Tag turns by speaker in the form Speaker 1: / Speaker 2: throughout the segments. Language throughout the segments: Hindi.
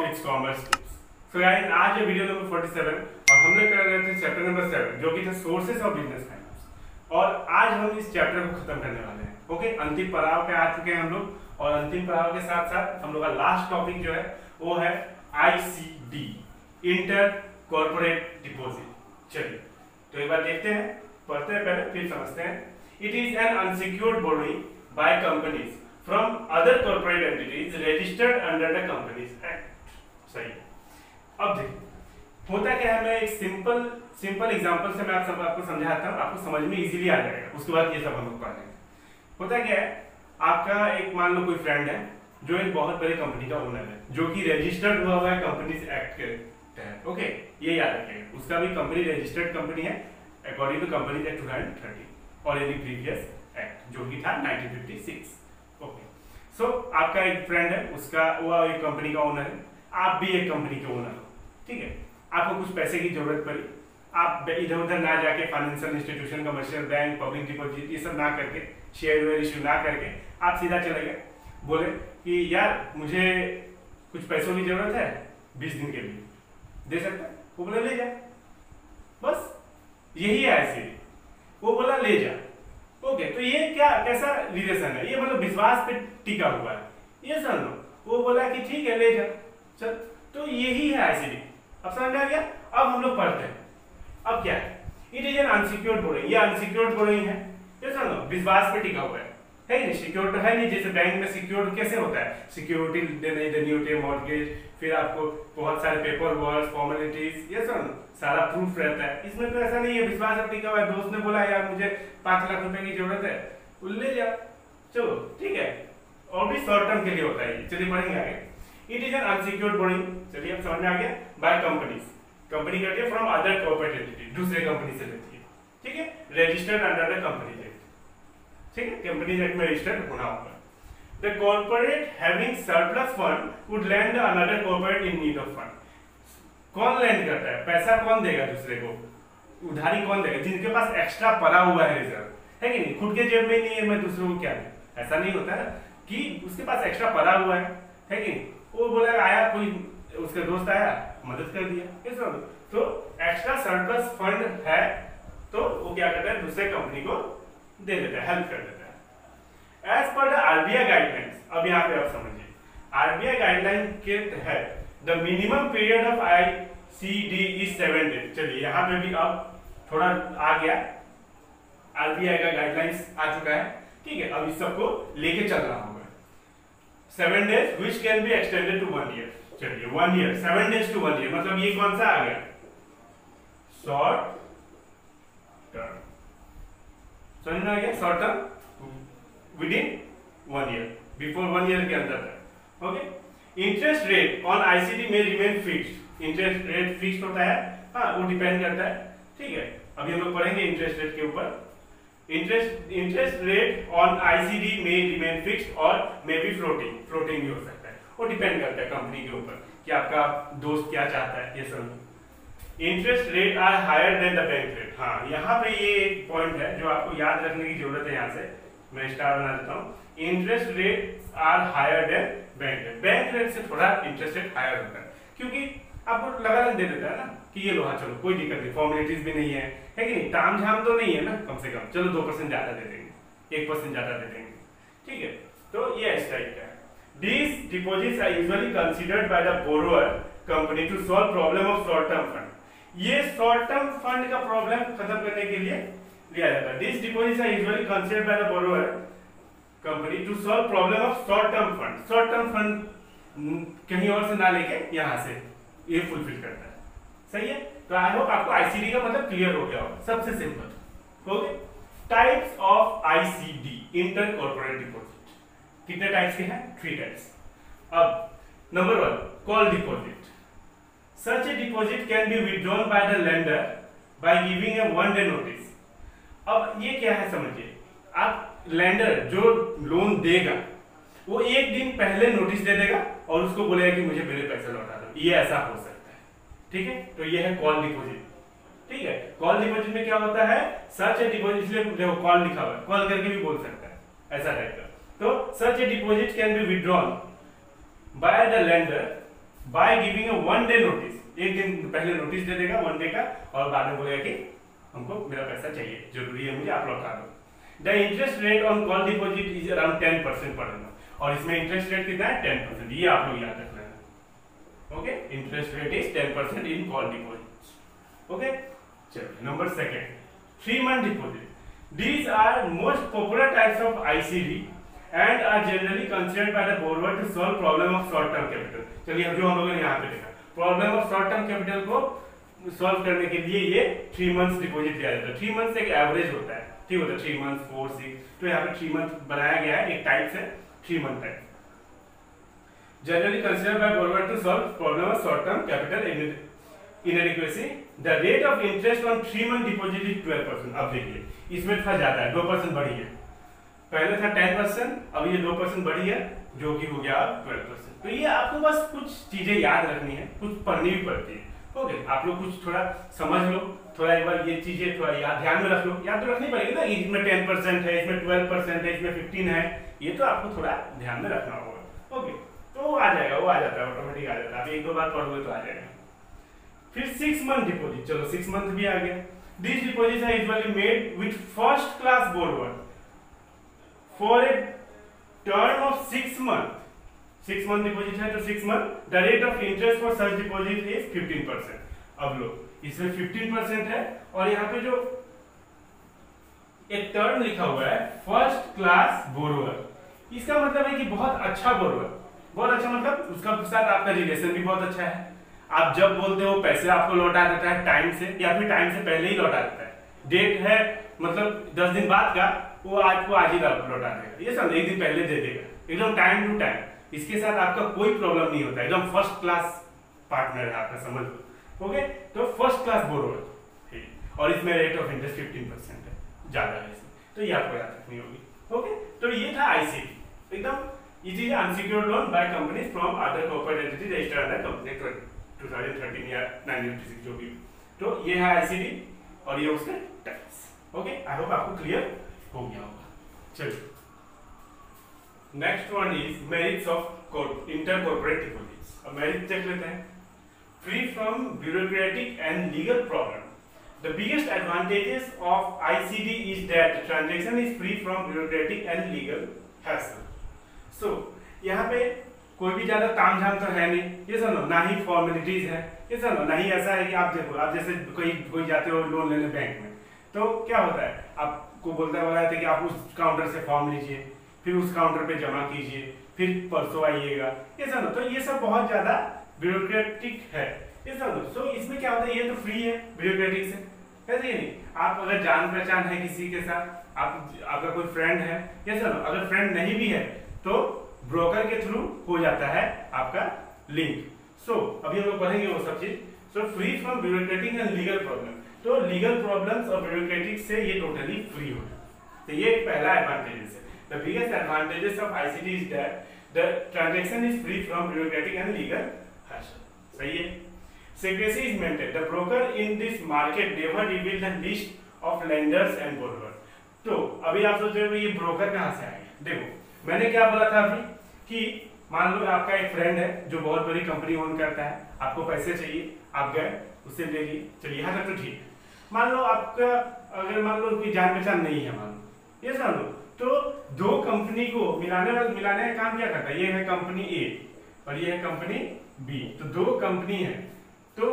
Speaker 1: its commerce tips. So guys, आज है वीडियो नंबर 47 और हम लोग कर रहे थे चैप्टर नंबर 7 जो कि था सोर्सेस ऑफ बिजनेस फाइनेंस और आज हम इस चैप्टर को खत्म करने वाले हैं। ओके, अंतिम पड़ाव पे आ चुके हैं हम लोग और अंतिम पड़ाव के साथ साथ हम लोग का लास्ट टॉपिक जो है वो है ICD, इंटर कॉर्पोरेट डिपॉजिट। चलिए तो एक बार देखते हैं, पढ़ते हैं पहले फिर समझते हैं। It is an unsecured borrowing by companies from other corporate entities registered under the companies act. सही। अब देखिए होता क्या है, मैं एक सिंपल एग्जांपल से मैं आपको समझाता हूँ, आपको समझ में इजीली आ जाएगा। उसके बाद ये सब हम लोग पढ़ेंगे। होता क्या है, आपका एक मान लो कोई फ्रेंड है जो एक बहुत बड़ी कंपनी का ओनर है जो कि रजिस्टर्ड हुआ है कंपनीज एक्ट के तहत। ओके, ये याद रखिएगा, उसका भी कंपनी रजिस्टर्ड कंपनी है अकॉर्डिंग टू कंपनीज एक्ट 2013 और एनी प्रीवियस एक्ट जो कि था 1956। ओके, सो आपका एक फ्रेंड है, उसका वो एक कंपनी का ओनर है, आप भी एक कंपनी के ओनर हो। ठीक है, आपको कुछ पैसे की जरूरत पड़ी, आप इधर उधर ना जाके financial institution, commercial bank, public deposit ये सब ना करके, शेयर इश्यू ना करके आप सीधा चले गए, बोले कि यार मुझे कुछ पैसों की जरूरत है 20 दिन के लिए, दे सकता है? वो बोला ले जा, बस यही है ऐसे। वो बोला ले जा। ओके, तो ये क्या कैसा रिलेशन है? ये मतलब विश्वास पे टिका हुआ है, ये समझ लो। वो बोला कि ठीक है ले जा, चल। तो यही है ICD। अब समझ में आ गया? अब हम लोग पढ़ते हैं। अब क्या है? It is an unsecured borrowing. ये अनसिक्योर्ड बोरोइंग है, ये समझ लो, विश्वास पे टिका हुआ है नहीं? सिक्योर्ड तो है नहीं। जैसे बैंक में सिक्योर्ड कैसे होता है, सिक्योरिटी देनी होती है, मॉर्गेज, फिर आपको बहुत सारे पेपर वर्क, फॉर्मेलिटीज, ये सब सारा प्रूफ रहता है। इसमें तो ऐसा नहीं है, विश्वास पे टिका हुआ है। दोस्त ने बोला यार मुझे 5 लाख रुपए की जरूरत है, वो ले जा, चलो ठीक है। और भी शॉर्ट टर्म के लिए होता है। चलिए पढ़ेंगे आगे। It is an unsecured borrowing, चलिए अब समझ में आ गया, बाय कंपनीज। कंपनी करती है फ्रॉम अदर कॉर्पोरेट एंटिटी, दूसरे कंपनी से लेती है। ठीक है, registered under the company act. ठीक है, कंपनी एक्ट में रजिस्टर्ड होना होगा। The corporate having surplus fund would land another corporate in need of fund. कौन लैंड करता है? पैसा कौन देगा दूसरे को? उधारी कौन देगा? जिनके पास एक्स्ट्रा पड़ा हुआ है, रिजर्व है कि नहीं, खुद के जेब में नहीं है, मैं दूसरों को क्या दूं? ऐसा नहीं होता है कि उसके पास एक्स्ट्रा पड़ा हुआ है कि नहीं? वो बोला आया कोई, उसका दोस्त आया, मदद कर दिया, कैसे? तो एक्स्ट्रा सरप्लस फंड है तो वो क्या करता है, दूसरे कंपनी को दे देता है, हेल्प कर देता है। As per the RBI guidelines, अब यहाँ पे आप समझिए, RBI गाइडलाइन के तहत the minimum period of ICD is 7 days. चलिए यहाँ पे भी अब थोड़ा आ गया, RBI का गाइडलाइंस आ चुका है। ठीक है, अब इस सबको लेके चलना होगा। 7 days which can be extended to 1 year। चलिए 1 year, 7 डेज टू 1 year, मतलब ये कौन सा आ गया? Short term. समझ में आ गया? Short term with in 1 year, before 1 year के अंदर तक। Okay, interest rate on ICD में remain fixed. Interest rate fixed होता है, हाँ, वो डिपेंड करता है। ठीक है, अभी हम लोग पढ़ेंगे इंटरेस्ट रेट के ऊपर। इंटरेस्ट रेट ऑन ICD में रिमेन फिक्स्ड और मे बी फ्लोटिंग भी हो सकता है। वो डिपेंड करता है कंपनी के ऊपर कि आपका दोस्त क्या चाहता है, ये सब। Interest rate are higher than the bank rate. हाँ, यहाँ पे ये एक पॉइंट है जो आपको याद रखने की जरूरत है। यहाँ से मैं स्टार बना देता हूँ। Interest rate are higher than bank rate. Bank rate से थोड़ा इंटरेस्ट रेट हायर होता है क्योंकि आपको लगातार दे देता है ना कि ये लो, हाँ चलो कोई दिक्कत नहीं, फॉर्मेलिटीज भी नहीं है कि नहीं, ताम झाम तो नहीं है ना, कम से कम चलो 2% ज्यादा दे देंगे, 1% ज्यादा दे देंगे। ठीक है, तो ये इस टाइप का है। These deposits are usually considered by the borrower company to solve problem of short term fund। ये शॉर्ट टर्म फंड का प्रॉब्लम खत्म करने के लिए लिया जाता है। These deposits are usually considered by the borrower company to solve problem of short term fund। Short term fund कहीं और से ना लेके यहाँ से ये फुलफिल करता है। सही है, तो आई होप आपको ICD का मतलब क्लियर हो गया होगा। सबसे simple. Okay, types of ICD, inter corporate deposit. कितने टाइप्स के हैं? 3 टाइप्स। अब number 1, call deposit. Such A deposit can be withdrawn by the lender by giving a 1 day notice. अब ये क्या है समझिए, आप लेंडर जो लोन देगा वो 1 दिन पहले नोटिस दे देगा और उसको बोलेगा कि मुझे मेरे पैसे लौटा दो। ये ऐसा हो सकता है। ठीक है, तो ये है कॉल डिपॉजिट। ठीक है, कॉल डिपॉजिट में क्या होता है, सच ए डिपॉजिट, इसलिए देखो कॉल लिखा हुआ है, कॉल करके भी बोल सकता है, ऐसा टाइप का। तो such a deposit can be withdrawn by the lender by giving a 1 day notice, एक दिन पहले नोटिस दे देगा 1 डे का, और बाद में बोलेगा कि हमको मेरा पैसा चाहिए, जरूरी है मुझे, आप लौटा दो। The interest rate on call deposit is around 10% पर annum, और इसमें इंटरेस्ट रेट कितना है 10%, ये आप लोग याद रखना है। Okay, interest rate is 10% in call deposit. Okay, चलिए number second, 3 month deposit. These are most popular types of ICD and are generally considered by the borrower to solve problem of short term capital। चलिए अब जो हम लोगों ने यहाँ पे देखा, problem of short term capital को सॉल्व करने के लिए ये 3 मंथ्स डिपॉजिट दिया जाता है। 3 मंथ्स एक एवरेज होता है, ठीक होता है, 3 मंथ्स 4 6, तो यहाँ पे 3 मंथ बनाया गया है, एक टाइप से 3 month type. Generally considered by borrower to solve problem of short term capital inadequacy। the rate of interest on 3 month deposit is 12%। अब देखिए इसमें थोड़ा ज्यादा है, 2% बढ़ी है, पहले था 10%, अब ये 2% बढ़ी है, जो कि हो गया 12%। तो ये आपको बस कुछ चीजें याद रखनी है, कुछ पढ़नी भी पड़ती है। ओके, आप लोग कुछ थोड़ा समझ लो, थोड़ा एक बार ये चीजें थोड़ा याद ध्यान में रख लो, याद तो रखनी पड़ेगी ना, इसमें 10% है, इसमें 12% है, इसमें 15 है, ये तो आपको थोड़ा ध्यान में रखना होगा। ओके, तो आ जाएगा, वो आ जाता है, ऑटोमेटिक आ जाता है, आप 1-2 बार पढ़ोगे तो आ जाएगा। फिर 6 मंथ डिपॉजिट, चलो 6 मंथ भी आ गया। These deposits are usually made with first class borrower for a term of 6 month। 6 month deposit है तो 6 month, the rate of interest for such deposit is 15%। अब लो इसमें 15% है, और यहाँ पे जो एक टर्म लिखा हुआ है फर्स्ट क्लास बोरोवर, इसका मतलब है कि बहुत अच्छा बोरोवर, बहुत अच्छा मतलब उसका साथ आपका रिलेशन भी बहुत अच्छा है, आप जब बोलते हो पैसे आपको लौटा देता है टाइम से, या फिर टाइम से पहले ही लौटा देता है, डेट है मतलब 10 दिन बाद का, वो आपको आज ही लौटा देगा, ये सब 1 दिन पहले दे देगा, एकदम टाइम टू टाइम, इसके साथ आपका कोई प्रॉब्लम नहीं होता, एकदम फर्स्ट क्लास पार्टनर है आपका, समझ लो। ओके, तो फर्स्ट क्लास बोरोवर, और इसमें रेट ऑफ इंटरेस्ट 15% है, ज्यादा है इसमें, तो ये आपको याद रखनी होगी। ओके, तो ये था आईसीडी, एकदम easy, unsecured loan by companies from other corporate entity registered under company 2013 या 1956 जो भी, तो ये है आईसीडी और ये उसके टाइप्स। ओके, आई होप आपको क्लियर हो गया होगा। चलिए next one is merits of inter corporate deposits. अब मेरिट देख लेते हैं। Free from bureaucratic and legal problem. The biggest advantages of ICD is that transaction is free from bureaucratic and legal hassle. So यहाँ पे कोई भी ज्यादा तामझाम तो है नहीं, ये समझो, ना ही फॉर्मेलिटीज है, ये समझो, ना ही ऐसा है कि आप देखो, आप जैसे कोई जाते हो लोन लेने बैंक में, तो क्या होता है, आपको बोलता है कि आप उस काउंटर से फॉर्म लीजिए, फिर उस काउंटर पे जमा कीजिए, फिर परसों आइएगा, ये समझो, तो ये सब बहुत ज्यादा ब्यूरोक्रेटिक है, ये समझो। सो इसमें क्या होता है, ये तो फ्री है ब्यूरोक्रेटिक से, ऐसे ही नहीं, आप अगर जान पहचान है किसी के साथ, आपका कोई फ्रेंड है, ये समझो, अगर फ्रेंड नहीं भी है तो ब्रोकर के थ्रू हो जाता है आपका लिंक। सो अभी हम लोग पढ़ेंगे वो सब चीज। So free from bureaucratic and legal problem, तो लीगल प्रॉब्लम्स और ब्यूरोक्रेटिक से ये टोटली फ्री हो जाता है, तो ये पहला एडवांटेजेस है। The biggest advantages of ICD is that the transaction is free from bureaucratic and legal hassle. सही है। Secrecy is maintained. The broker in this market never reveal the list of lenders and borrowers। तो अभी आप सोच रहे हो ये ब्रोकर कहाँ से आए? देखो मैंने क्या बोला था अभी कि मान लो आपका एक फ्रेंड है जो बहुत बड़ी कंपनी ओन करता है, आपको पैसे चाहिए, आप गए उससे ले लिए, चलिए यहाँ तक तो ठीक है। मान लो आपका अगर मान लो कोई जान पहचान नहीं है, मान लो ये समझ लो, तो दो कंपनी को मिलाने का काम क्या करता है, ये है कंपनी ए और ये है कंपनी बी, तो दो कंपनी है, तो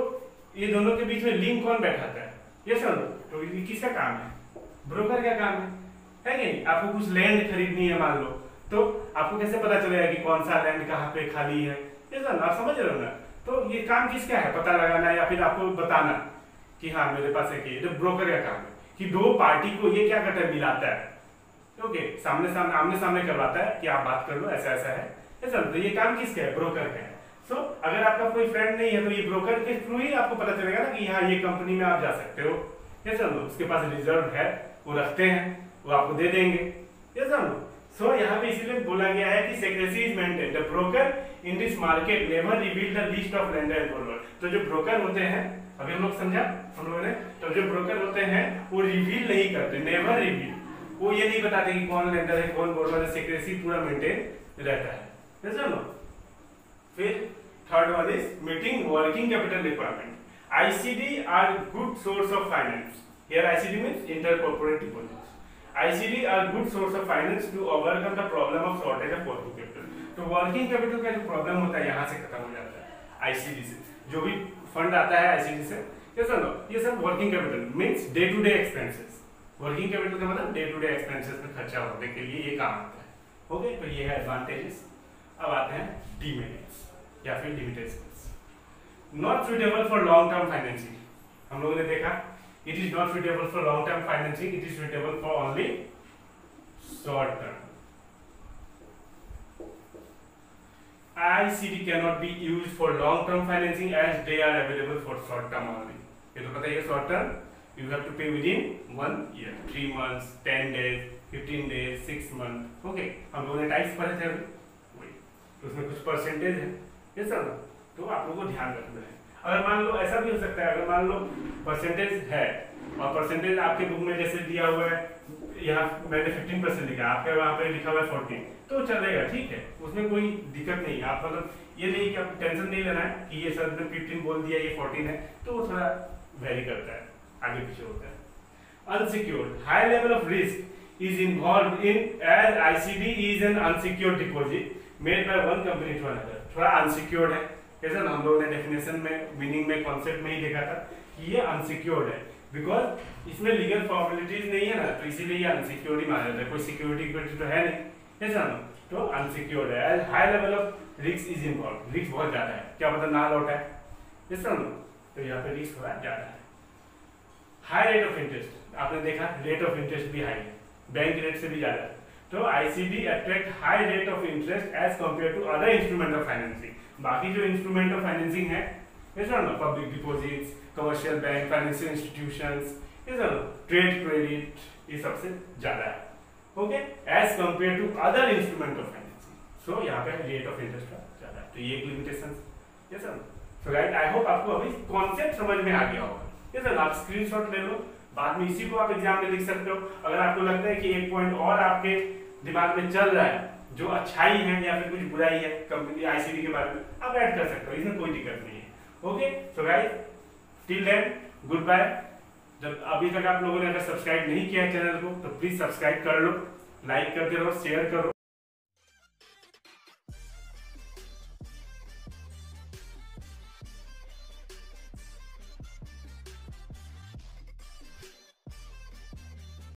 Speaker 1: ये दोनों के बीच में लिंक कौन बैठाता है, ये समझ लो, तो ये किसका काम है, ब्रोकर का काम है कि नहीं। आपको कुछ लैंड खरीदनी है मान लो, तो आपको कैसे पता चलेगा कि कौन सा लैंड कहाँ पे खाली है, ये सब आप समझ रहे हो ना। तो ये काम किसका है, पता लगाना या फिर आपको बताना कि हाँ मेरे पास है, कि ब्रोकर का काम है कि दो पार्टी को ये क्या करता है, मिलाता है, ओके, आमने सामने करवाता है कि आप बात कर लो, ऐसा ऐसा है, ये सब। तो ये काम किसका है, ब्रोकर का है। सो अगर आपका कोई फ्रेंड नहीं है तो ये ब्रोकर के थ्रू ही आपको पता चलेगा ना कि हाँ ये कंपनी में आप जा सकते हो, ये समझो, उसके पास रिजर्व है, वो रखते हैं, वो आपको दे देंगे, ये समझो। सो यहाँ पे इसीलिए बोला गया है कि secrecy is maintain, the broker in this market never reveal the list of lender and borrower. तो जो ब्रोकर होते हैं, अभी हम लोग समझा हम लोगों ने, तो जो ब्रोकर होते हैं वो रिवील नहीं करते, नेवर रिवील, वो ये नहीं बताते कि कौन लेंडर है कौन बोरोवर है, सेक्रेसी पूरा मेंटेन रहता है, समझो। फिर third one is meeting working capital requirement. ICD are good source of finance. Here ICD means inter corporate deposits. ICD are good source of finance to overcome the problem of shortage of working capital. तो वर्किंग कैपिटल का जो प्रॉब्लम होता है यहाँ से खत्म हो जाता है आईसीडी से। जो भी फंड आता है आईसीडी से, ये सब working capital means day to day expenses. Working capital का मतलब डे टू डे एक्सपेंसेस में खर्चा होने के लिए ये काम आता है। ओके, तो ये है एडवांटेजेस। अब आते हैं डीमेरिट्स या फिर limitations. Not suitable for long term financing. हम लोगों ने देखा it is not suitable for long term financing, it is suitable for only short term. ICD cannot be used for long term financing as they are available for short term only. ये तो पता ही है, short term you have to pay within 1 year, 3 months, 10 days, 15 days, 6 months. Okay, हम लोगों ने टाइप्स पढ़े थे अभी, तो उसमें कुछ परसेंटेज है, ये सब ना, तो आप लोगों को ध्यान रखना है। अगर मान लो ऐसा भी हो सकता है, अगर मान लो परसेंटेज है और परसेंटेज आपके बुक में जैसे दिया हुआ है, यहाँ मैंने 15% लिखा, आपके वहाँ पे लिखा हुआ है 14, तो चलेगा, ठीक है, उसमें कोई दिक्कत नहीं है। आप मतलब ये नहीं कि आप टेंशन नहीं लेना है कि ये सर ने 15 बोल दिया, ये 14 है, तो वो थोड़ा वेरी करता है, आगे पीछे होता है। Unsecured, high level of risk is involve in as ICD is an unsecured deposit made by one company to another. थोड़ा अनसिक्योर्ड है, कैसे ना, हम लोगों ने डेफिनेशन में, मीनिंग में, कॉन्सेप्ट में ही देखा था कि ये अनसिक्योर्ड है, बिकॉज इसमें लीगल फॉर्मेलिटीज नहीं है ना, तो इसीलिए ये अनसिक्योर्ड ही माना जाता है। कोई सिक्योरिटी तो है नहीं, ऐसा ना, तो अनसिक्योर्ड है। High level of risk is involve, risk बहुत ज्यादा है, क्या पता ना लौटा है, ऐसा ना, तो यहाँ पे रिस्क थोड़ा ज्यादा है। हाई रेट ऑफ इंटरेस्ट, आपने देखा रेट ऑफ इंटरेस्ट भी हाई है, बैंक रेट से भी ज्यादा है, तो ICD attract high rate of interest as compare to other instrument of financing. बाकी जो इंस्ट्रूमेंट ऑफ फाइनेंसिंग है, ऐसा ना, public deposits, commercial bank, financial institutions, ऐसा ना, ट्रेड क्रेडिट, ये सबसे ज्यादा है। Okay, as compare to other instrument of financing, so यहाँ पे रेट ऑफ इंटरेस्ट ज्यादा है, तो ये एक लिमिटेशन है सर। सो राइट, आई होप आपको अभी कॉन्सेप्ट समझ में आ गया होगा। ये सर, आप स्क्रीनशॉट ले लो, बाद में इसी को आप एग्जाम में लिख सकते हो। अगर आपको लगता है कि एक पॉइंट और आपके दिमाग में चल रहा है, जो अच्छाई है या फिर कुछ बुराई है कंपनी आईसीडी के बारे में, आप ऐड कर सकते हो, इसमें कोई दिक्कत नहीं है। Okay, so guys, till then good bye. जब अभी तक आप लोगों ने अगर सब्सक्राइब नहीं किया है चैनल को, तो प्लीज सब्सक्राइब कर लो, लाइक करते रहो, शेयर करो,